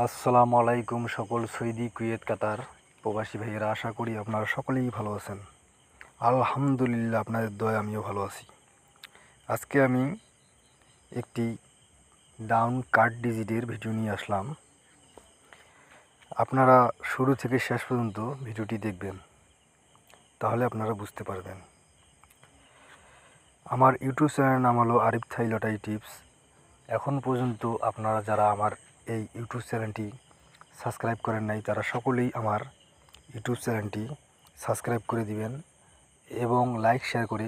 আসসালামু আলাইকুম সকল সৌদি কুয়েত কাতার প্রবাসী ভাইয়েরা, আশা করি আপনারা সকলেই ভালো আছেন। আলহামদুলিল্লাহ, আপনাদের দয়ায় আমিও ভালো আছি। আজকে আমি একটি ডাউন কাট ডিজিটের ভিডিও নিয়ে আসলাম। আপনারা শুরু থেকে শেষ পর্যন্ত ভিডিওটি দেখবেন, তাহলে আপনারা বুঝতে পারবেন। আমার ইউটিউব চ্যানেলের নাম হলো আরিফ থাই লটারি টিপস। এখন পর্যন্ত আপনারা যারা আমার এই ইউটিউব চ্যানেলটি সাবস্ক্রাইব করেন নাই, তারা সকলেই আমার ইউটিউব চ্যানেলটি সাবস্ক্রাইব করে দিবেন এবং লাইক শেয়ার করে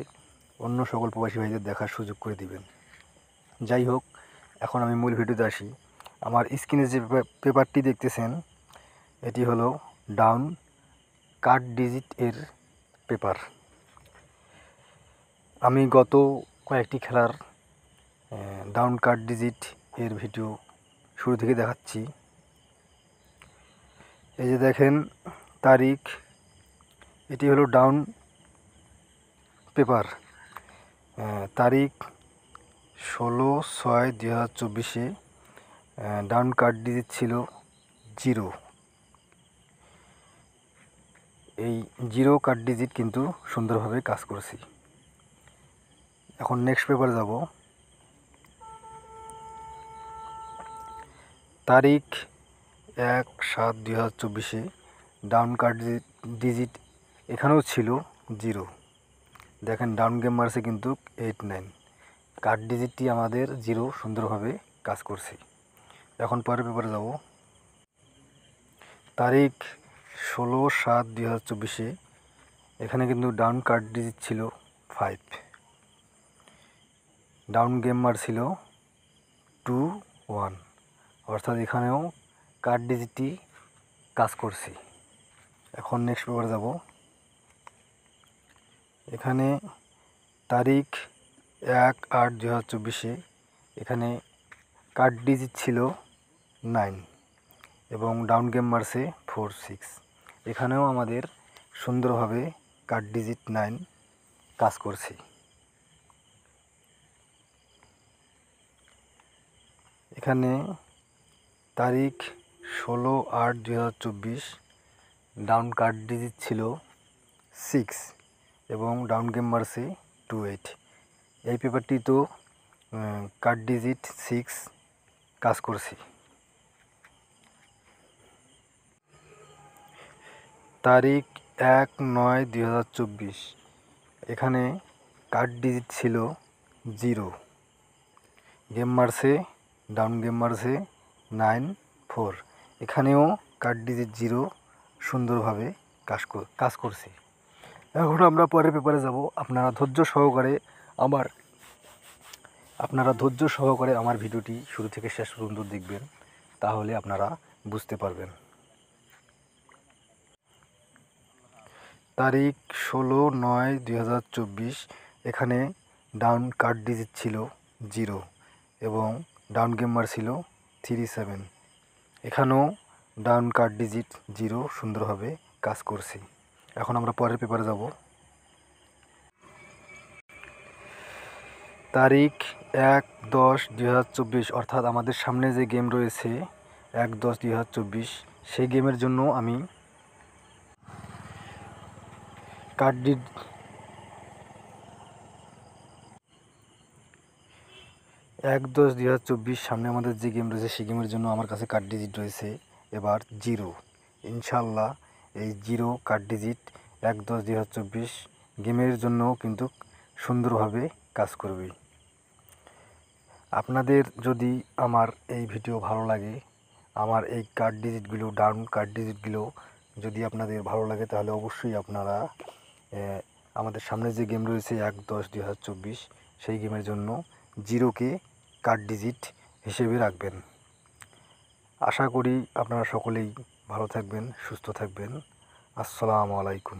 অন্য সকল প্রবাসী ভাইদের দেখার সুযোগ করে দিবেন। যাই হোক, এখন আমি মূল ভিডিওতে আসি। আমার স্ক্রিনে যে পেপারটি দেখতেছেন, এটি হলো ডাউন কাট ডিজিট এর পেপার। আমি গত কয়েকটি খেলার ডাউন কাট ডিজিট এর ভিডিও শুরু থেকে দেখাচ্ছি। এই যে দেখেন তারিখ, এটি হলো ডাউন পেপার। তারিখ 16/6/2024। ডাউন কাট ডিজিট ছিল 0। এই 0 কাট ডিজিট কিন্তু সুন্দরভাবে কাজ করছি। এখন নেক্সট পেপার যাব। তারিখ 1/7/2024। ডাউন কাট ডিজিট এখানেও ছিল 0। দেখেন ডাউন গেম মারছে কিন্তু 8-9। কাট ডিজিটটি আমাদের 0 সুন্দরভাবে কাজ করছে। এখন পরের পেপারে যাব। তারিখ 16/7/2024। এখানে কিন্তু ডাউন কাট ডিজিট ছিল 5। ডাউন গেম মার ছিল 2-1, অর্থাৎ এখানেও কাট ডিজিটটি কাজ করছে। এখন নেক্সট পেপারে যাব। এখানে তারিখ 1/8/2024। এখানে কাট ডিজিট ছিল 9 এবং ডাউন গেম মারছে 4-6। এখানেও আমাদের সুন্দরভাবে কাট ডিজিট 9 কাজ করছে। এখানে তারিখ 16/8/2024। ডাউন কাট ডিজিট ছিল 6 এবং ডাউন গেম মারছে 2-8। এই পেপারটি তো কাট ডিজিট 6 কাজ করছে। তারিখ 1/9/2024। এখানে কাট ডিজিট ছিল 0। গেম মারছে, ডাউন গেম মারছে 9-4। এখানেও কাট ডিজিট 0 সুন্দরভাবে কাজ করছে। এখন আমরা পরের পেপারে যাব। আপনারা ধৈর্য সহকারে আমার ভিডিওটি শুরু থেকে শেষ পর্যন্ত দেখবেন, তাহলে আপনারা বুঝতে পারবেন। তারিখ 16/9/2024। এখানে ডাউন কাট ডিজিট ছিল 0 এবং ডাউন গেম মার ছিল 3-7। এখানেও ডাউন কাট ডিজিট 0 সুন্দরভাবে কাজ করছে। এখন আমরা পরের পেপারে যাব। তারিখ 1/10/2024, অর্থাৎ আমাদের সামনে যে গেম রয়েছে 1/10/2024, সেই গেমের জন্য আমি কাট ডিজিট 1/10/2024 সামনে আমাদের যে গেম রয়েছে সেই গেমের জন্য আমার কাছে কাট ডিজিট রয়েছে এবার 0। ইনশাল্লাহ এই 0 কাট ডিজিট 1/10/2024 গেমের জন্য কিন্তু সুন্দরভাবে কাজ করবে। আপনাদের যদি আমার এই ভিডিও ভালো লাগে, আমার এই কাট ডিজিটগুলো, ডাউন কাট ডিজিটগুলো যদি আপনাদের ভালো লাগে, তাহলে অবশ্যই আপনারা আমাদের সামনে যে গেম রয়েছে 1/10/2024 সেই গেমের জন্য 0কে কাট ডিজিট হিসেবে রাখবেন। আশা করি আপনারা সকলেই ভালো থাকবেন, সুস্থ থাকবেন। আসসালামু আলাইকুম।